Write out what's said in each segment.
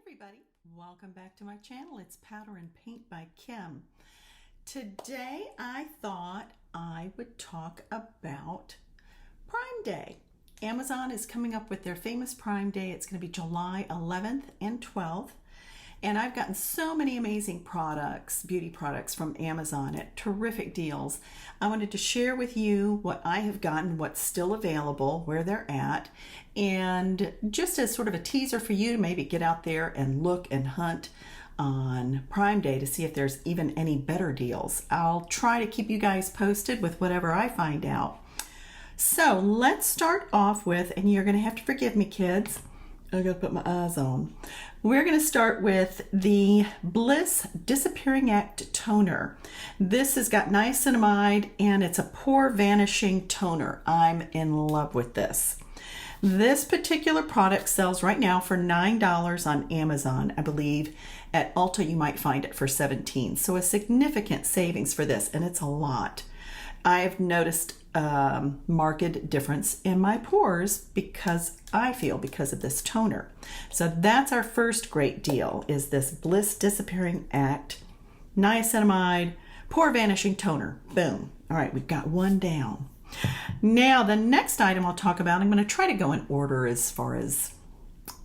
everybody, welcome back to my channel. It's Powder and Paint by Kim. Today I thought I would talk about Prime Day. Amazon is coming up with their famous Prime Day. It's going to be July 11th and 12th. And I've gotten so many amazing products, beauty products from Amazon at terrific deals. I wanted to share with you what I have gotten, what's still available, where they're at, and just as sort of a teaser for you to maybe get out there and look and hunt on Prime Day to see if there's even any better deals. I'll try to keep you guys posted with whatever I find out. So let's start off with, and you're going to have to forgive me, kids, I gotta put my eyes on. We're gonna start with the Bliss Disappearing Act Toner. This has got niacinamide and it's a pore vanishing toner. I'm in love with this. This particular product sells right now for $9 on Amazon. I believe at Ulta you might find it for $17. So a significant savings for this, and it's a lot. I've noticed marked difference in my pores because of this toner. So that's our first great deal, is this Bliss Disappearing Act Niacinamide Pore Vanishing Toner. Boom. All right, we've got one down. Now the next item I'll talk about, I'm going to try to go in order as far as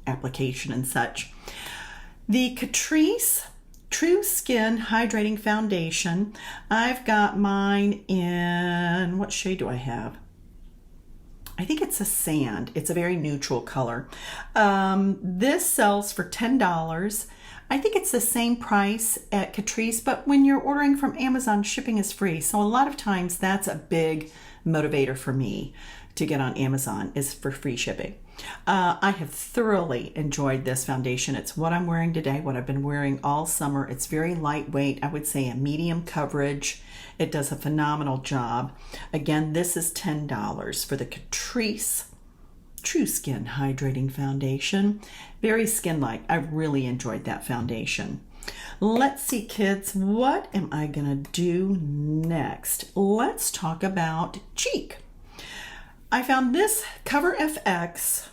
application and such. The Catrice True Skin Hydrating Foundation. I've got mine in, what shade do I have? I think it's a sand. It's a very neutral color. This sells for $10. I think it's the same price at Catrice, but when you're ordering from Amazon, shipping is free. So a lot of times that's a big motivator for me to get on Amazon, is for free shipping. I have thoroughly enjoyed this foundation. It's what I'm wearing today, what I've been wearing all summer. It's very lightweight. I would say a medium coverage. It does a phenomenal job. Again, this is $10 for the Catrice True Skin Hydrating Foundation. Very skin-like. I really enjoyed that foundation. Let's see, kids, what am I gonna do next? Let's talk about cheek. I found this Cover FX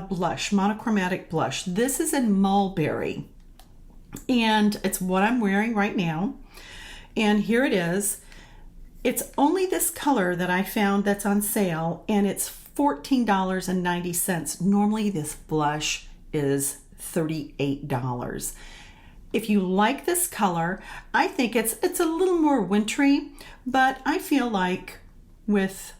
blush, monochromatic blush. This is in Mulberry, and it's what I'm wearing right now. And here it is. It's only this color that I found that's on sale, and it's $14.90. Normally this blush is $38. If you like this color, I think it's a little more wintry, but I feel like with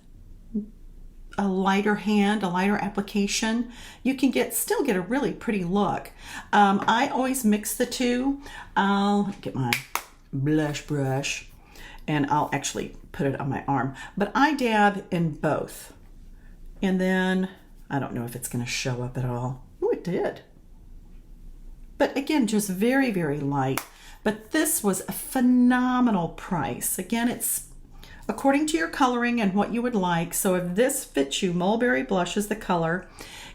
a lighter hand, a lighter application, you can still get a really pretty look. I always mix the two. I'll get my blush brush and I'll actually put it on my arm, but I dab in both. And then, I don't know if it's gonna show up at all. Oh, it did. But again, just very, very light. But this was a phenomenal price. Again, it's according to your coloring and what you would like. So if this fits you, Mulberry Blush is the color,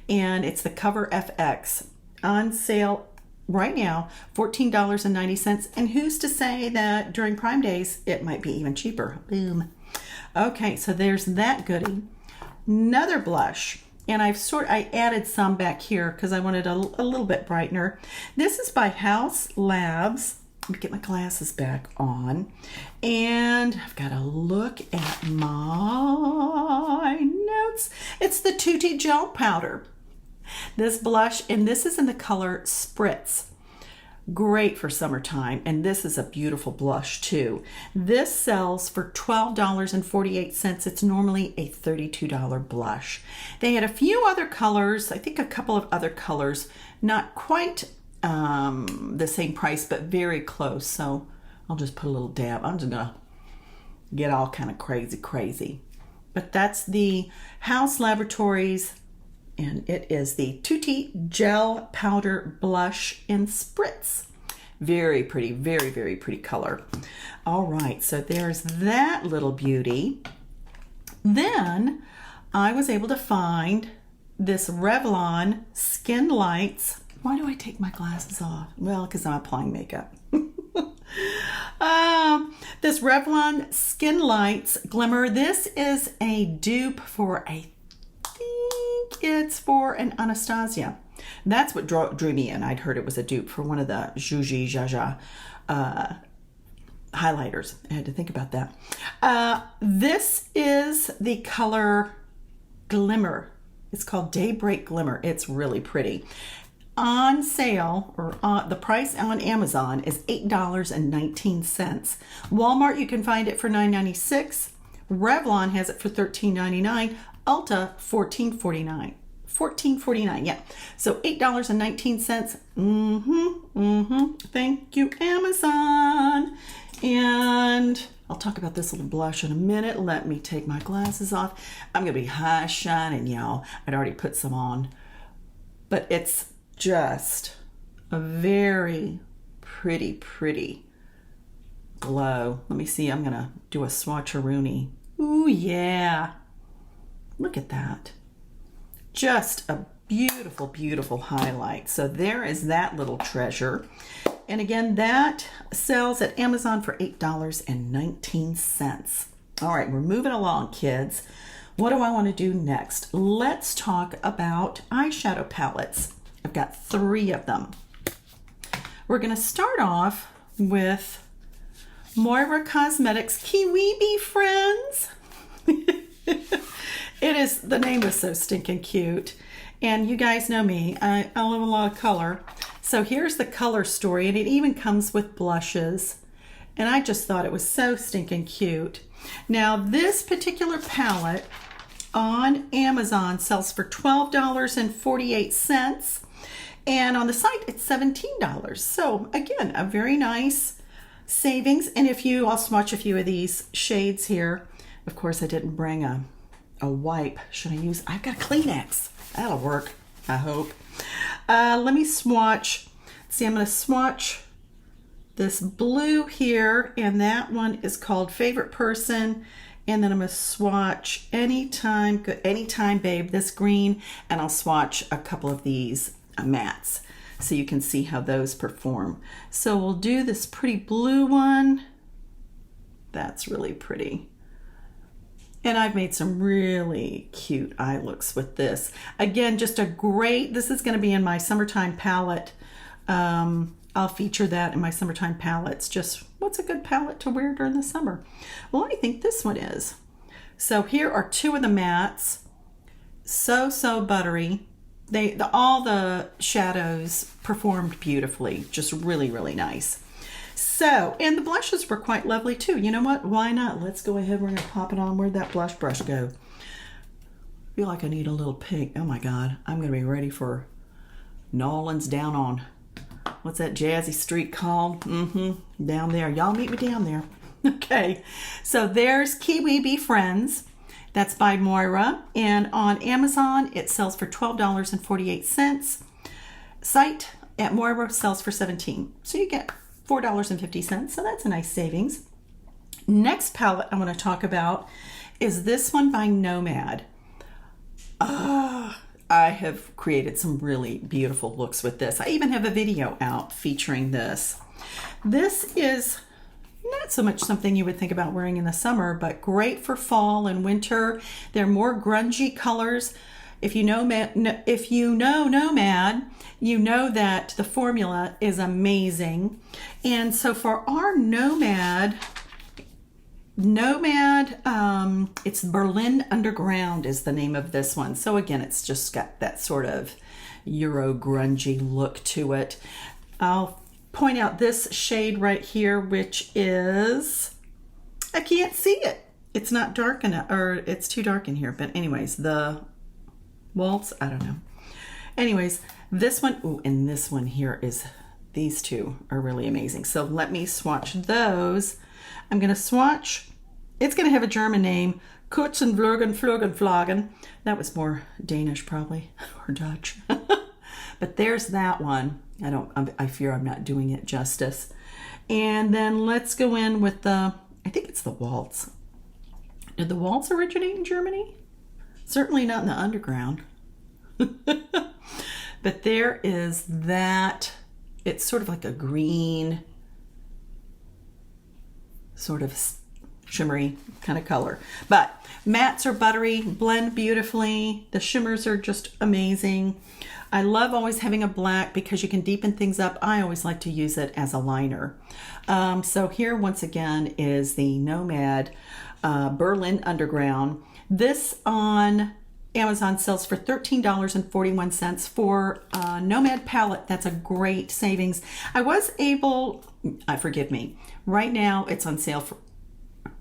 and it's the Cover FX. On sale right now, $14.90. And who's to say that during Prime Days, it might be even cheaper. Boom. Okay, so there's that goodie. Another blush, and I added some back here because I wanted a little bit brightener. This is by Haus Labs. Let me get my glasses back on, and I've got to look at my notes. It's the Tutti Gel Powder. This blush, and this is in the color Spritz. Great for summertime, and this is a beautiful blush too. This sells for $12.48. It's normally a $32 blush. They had a few other colors, I think a couple of other colors, not quite the same price, but very close. So I'll just put a little dab. I'm just gonna get all kind of crazy. But that's the Haus Laboratories, and it is the Tutti Gel Powder Blush in Spritz. Very pretty, very, very pretty color. All right, so there's that little beauty. Then I was able to find this Revlon Skin Lights. Why do I take my glasses off? Well, because I'm applying makeup. This Revlon Skin Lights Glimmer. This is a dupe for, I think it's for an Anastasia. That's what drew me in. I'd heard it was a dupe for one of the Zhuji Zhaja highlighters. I had to think about that. This is the color Glimmer. It's called Daybreak Glimmer. It's really pretty. On sale, or the price on Amazon is $8.19. Walmart, you can find it for $9.96. Revlon has it for $13.99. Ulta, $14.49. $14.49, yeah. So $8.19. Thank you, Amazon. And I'll talk about this little blush in a minute. Let me take my glasses off. I'm gonna be high shining, y'all. I'd already put some on, but it's just a very pretty glow. Let me see. I'm gonna do a swatcheroonie. Ooh, yeah. Look at that. Just a beautiful highlight. So there is that little treasure. And again, that sells at Amazon for $8.19. All right, we're moving along, kids. What do I want to do next? Let's talk about eyeshadow palettes. I've got 3 of them. We're going to start off with Moira Cosmetics Kiwi Friends. The name is so stinking cute. And you guys know me, I love a lot of color. So here's the color story, and it even comes with blushes. And I just thought it was so stinking cute. Now this particular palette on Amazon sells for $12.48. And on the site, it's $17. So again, a very nice savings. And I'll swatch a few of these shades here. Of course, I didn't bring a wipe. I've got Kleenex. That'll work, I hope. Let me swatch. See, I'm going to swatch this blue here, and that one is called Favorite Person. And then I'm going to swatch Anytime Babe, this green, and I'll swatch a couple of these mattes so you can see how those perform. So we'll do this pretty blue one. That's really pretty. And I've made some really cute eye looks with this. Again, just this is going to be in my summertime palette. I'll feature that in my summertime palettes. Just what's a good palette to wear during the summer? Well, I think this one is. So here are 2 of the mattes. So buttery. All the shadows performed beautifully. Just really nice. So, and the blushes were quite lovely too. You know what? Why not? Let's go ahead. We're going to pop it on. Where'd that blush brush go? I feel like I need a little pink. Oh my God. I'm going to be ready for Nolan's down on, what's that jazzy street called? Down there. Y'all meet me down there. Okay. So there's Kiwi Be Friends. That's by Moira. And on Amazon, it sells for $12.48. Site at Moira sells for $17. So you get $4.50, so that's a nice savings. Next palette I want to talk about is this one by Nomad. I have created some really beautiful looks with this. I even have a video out featuring this. This is not so much something you would think about wearing in the summer, but great for fall and winter. They're more grungy colors. If you know Nomad, you know that the formula is amazing. And so for our Nomad, it's Berlin Underground is the name of this one. So again, it's just got that sort of Euro grungy look to it. I'll point out this shade right here, which is, I can't see it. It's not dark enough, or it's too dark in here. But anyways, the Waltz, I don't know. Anyways, this one, ooh, and this one here is, these 2 are really amazing. So let me swatch those. I'm going to swatch, it's going to have a German name, Kutzenflögen. That was more Danish probably, or Dutch. But there's that one. I fear I'm not doing it justice. And then let's go in with I think it's the Waltz. Did the Waltz originate in Germany? Certainly not in the underground. But there is that. It's sort of like a green, sort of shimmery kind of color. But mattes are buttery, blend beautifully. The shimmers are just amazing. I love always having a black because you can deepen things up. I always like to use it as a liner. So here once again is the Nomad Berlin Underground. This on Amazon sells for $13.41 for a Nomad palette. That's a great savings. I was able, forgive me, right now it's on sale for,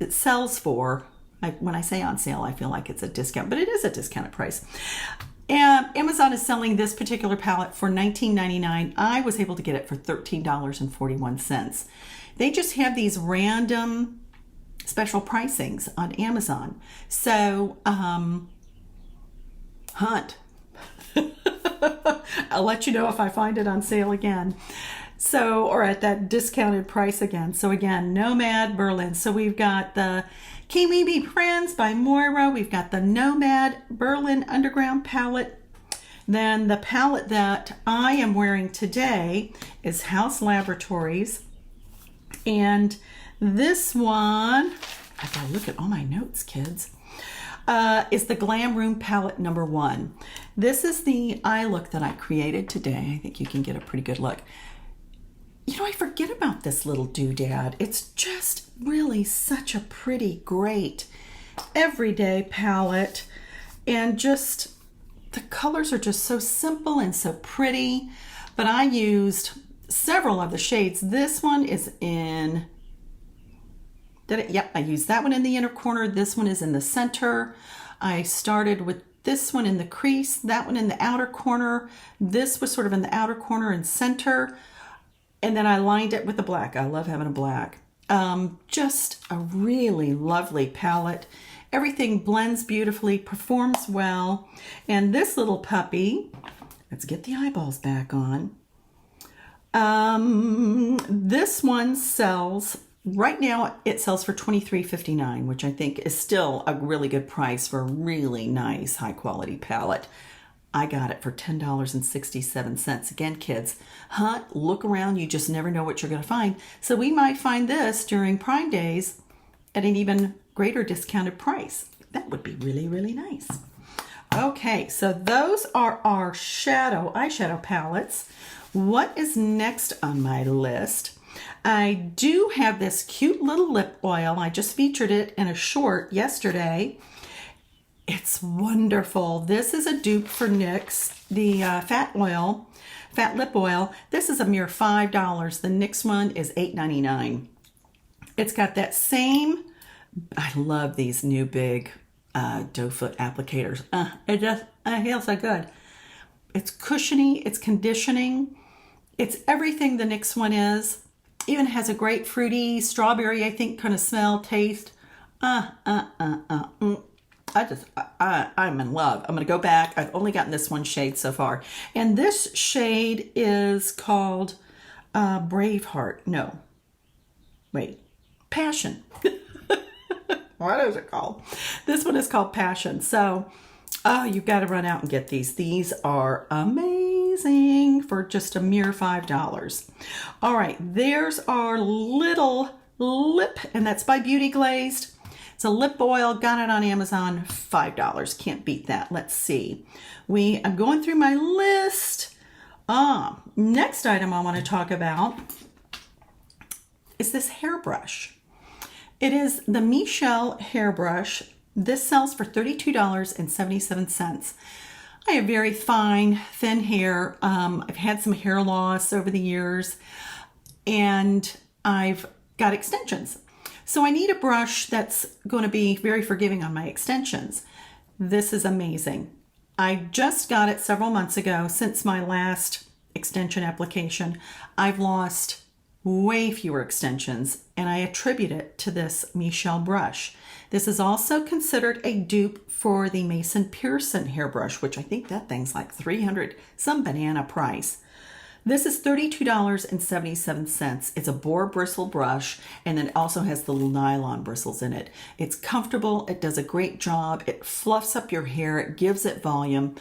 it sells for, when I say on sale, I feel like it's a discount, but it is a discounted price. And Amazon is selling this particular palette for $19.99. I was able to get it for $13.41. They just have these random special pricings on Amazon. So, hunt. I'll let you know if I find it on sale again. So, or at that discounted price again. So again, Nomad Berlin. So we've got the Kimi Be Prints by Moira. We've got the Nomad Berlin Underground palette. Then the palette that I am wearing today is Haus Laboratories. And this one, I gotta look at all my notes, kids, is the Glam Room palette number 1. This is the eye look that I created today. I think you can get a pretty good look. You know, I forget about this little doodad. It's just really such a pretty, great, everyday palette. And just, the colors are just so simple and so pretty. But I used several of the shades. This one is in, yep, I used that one in the inner corner. This one is in the center. I started with this one in the crease, that one in the outer corner. This was sort of in the outer corner and center. And then I lined it with the black. I love having a black. Just a really lovely palette. Everything blends beautifully, performs well. And this little puppy, let's get the eyeballs back on. This one sells, right now it sells for $23.59, which I think is still a really good price for a really nice high quality palette. I got it for $10.67. Again, kids, hunt, look around. You just never know what you're going to find. So we might find this during Prime Days at an even greater discounted price. That would be really, really nice. Okay, so those are our eyeshadow palettes. What is next on my list? I do have this cute little lip oil. I just featured it in a short yesterday. It's wonderful. This is a dupe for NYX, the fat lip oil. This is a mere $5. The NYX one is $8.99. It's got that same, I love these new big doe foot applicators. It just feels so good. It's cushiony, it's conditioning, it's everything the NYX one is. Even has a great fruity strawberry, I think, kind of smell, taste. I'm in love. I'm going to go back. I've only gotten this one shade so far. And this shade is called Braveheart. No. Wait. Passion. What is it called? This one is called Passion. So, you've got to run out and get these. These are amazing for just a mere $5. All right. There's our little lip, and that's by Beauty Glazed. It's a lip oil, got it on Amazon, $5. Can't beat that. Let's see. I'm going through my list. Next item I want to talk about is this hairbrush. It is the Michelle hairbrush. This sells for $32.77. I have very fine, thin hair. I've had some hair loss over the years, and I've got extensions. So I need a brush that's going to be very forgiving on my extensions. This is amazing. I just got it several months ago. Since my last extension application, I've lost way fewer extensions, and I attribute it to this Michelle brush. This is also considered a dupe for the Mason Pearson hairbrush, which I think that thing's like $300, some banana price. This is $32.77. It's a boar bristle brush, and then it also has the little nylon bristles in it. It's comfortable. It does a great job. It fluffs up your hair. It gives it volume.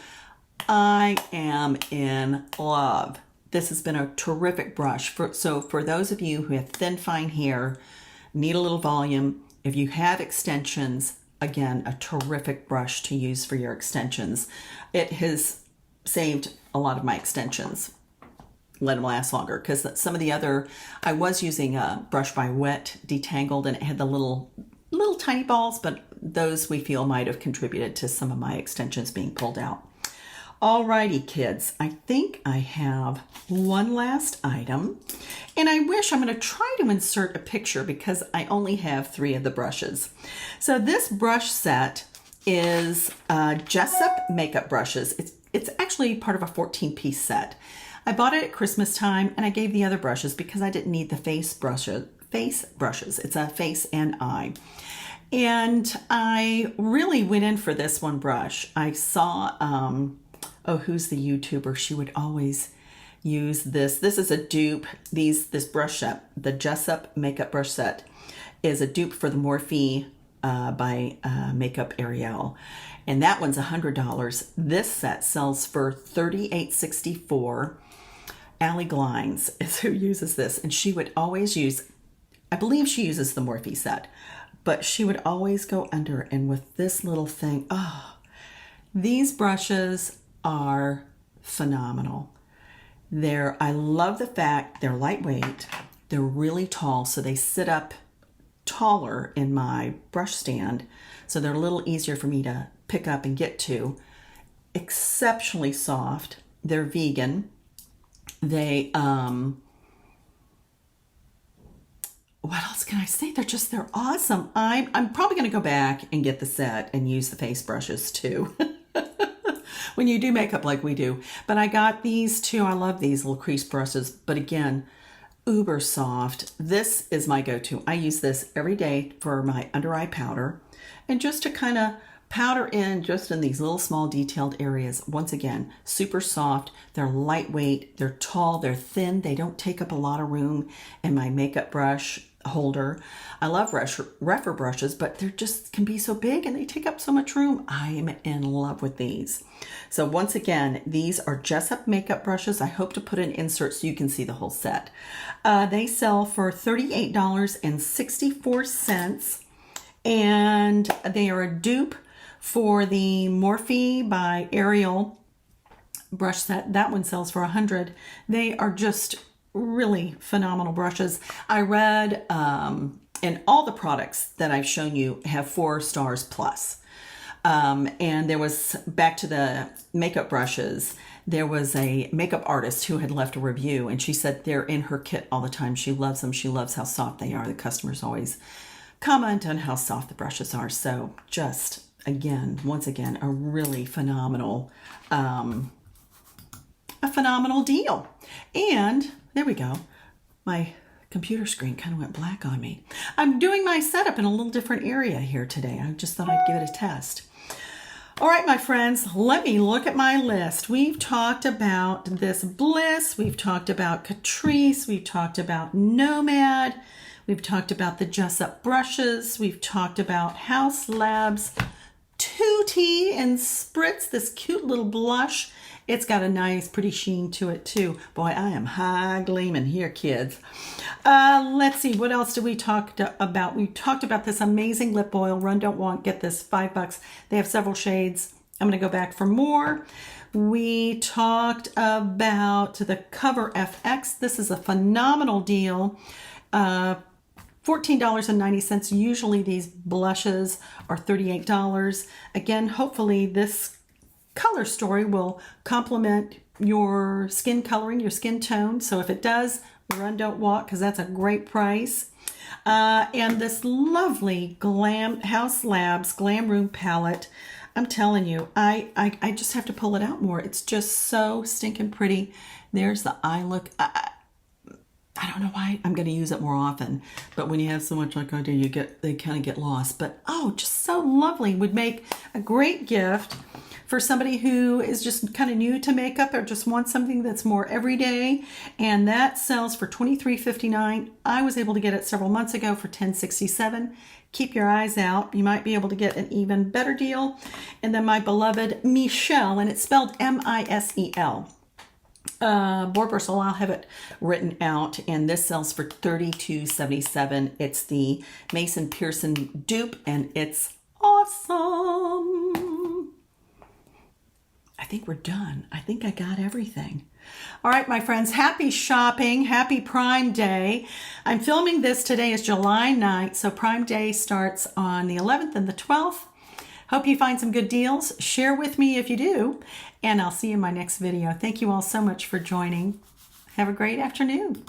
I am in love. This has been a terrific brush. So for those of you who have thin, fine hair, need a little volume, if you have extensions, again, a terrific brush to use for your extensions. It has saved a lot of my extensions. Let them last longer, because some of the other, I was using a Brush by Wet Detangled, and it had the little tiny balls, but those we feel might have contributed to some of my extensions being pulled out. Alrighty, kids, I think I have one last item, and I wish I'm going to try to insert a picture because I only have 3 of the brushes. So this brush set is Jessup makeup brushes. It's actually part of a 14-piece set. I bought it at Christmas time, and I gave the other brushes because I didn't need the face brushes. It's a face and eye. And I really went in for this one brush. I saw, who's the YouTuber? She would always use this. This is a dupe. This brush set, the Jessup makeup brush set, is a dupe for the Morphe by Makeup Ariel. And that one's $100. This set sells for $38.64. Allie Glines is who uses this, and she would always use, I believe she uses the Morphe set, but she would always go under, and with this little thing, these brushes are phenomenal. I love the fact they're lightweight, they're really tall, so they sit up taller in my brush stand, so they're a little easier for me to pick up and get to. Exceptionally soft. They're vegan. They, what else can I say? They're awesome. I'm probably going to go back and get the set and use the face brushes too. When you do makeup like we do. But I got these too. I love these little crease brushes. But again, uber soft. This is my go-to. I use this every day for my under eye powder. And just to kind of powder in just in these little small detailed areas. Once again, super soft. They're lightweight. They're tall. They're thin. They don't take up a lot of room in my makeup brush holder. I love Rephr brushes, but they just can be so big and they take up so much room. I'm in love with these. So once again, these are Jessup makeup brushes. I hope to put an insert so you can see the whole set. They sell for $38.64, and they are a dupe for the Morphe by Ariel brush set. That one sells for $100. They are just really phenomenal brushes. I read, and all the products that I've shown you have 4 stars plus. And there was, back to the makeup brushes, there was a makeup artist who had left a review, and she said they're in her kit all the time. She loves them. She loves how soft they are. The customers always comment on how soft the brushes are. So just, again, once again, a really phenomenal, deal. And there we go. My computer screen kind of went black on me. I'm doing my setup in a little different area here today. I just thought I'd give it a test. All right, my friends, let me look at my list. We've talked about this Bliss. We've talked about Catrice. We've talked about Nomad. We've talked about the Jessup brushes. We've talked about Haus Labs 2T and Spritz, this cute little blush. It's got a nice, pretty sheen to it, too. Boy, I am high gleaming here, kids. Let's see, what else did we talk about? We talked about this amazing lip oil. Run, Don't Want. Get this, $5. They have several shades. I'm going to go back for more. We talked about the Cover FX. This is a phenomenal deal. $14.90. Usually these blushes are $38. Again, hopefully this color story will complement your skin coloring, your skin tone. So if it does, Run, Don't Walk, because that's a great price. And this lovely Haus Labs Glam Room palette. I'm telling you, I just have to pull it out more. It's just so stinking pretty. There's the eye look. I don't know why I'm going to use it more often, but when you have so much like I do, they kind of get lost. But oh, just so lovely. Would make a great gift for somebody who is just kind of new to makeup or just wants something that's more everyday. And that sells for $23.59. I was able to get it several months ago for $10.67. Keep your eyes out. You might be able to get an even better deal. And then my beloved Michelle, and it's spelled M-I-S-E-L. Board bristle, I'll have it written out, and this sells for $32.77. It's the Mason Pearson dupe, and it's awesome. I I think we're done. I think I got everything. All right, my friends, happy shopping. Happy Prime Day. I'm filming this today is July 9th, so Prime Day starts on the 11th and the 12th. Hope you find some good deals. Share with me if you do, and I'll see you in my next video. Thank you all so much for joining. Have a great afternoon.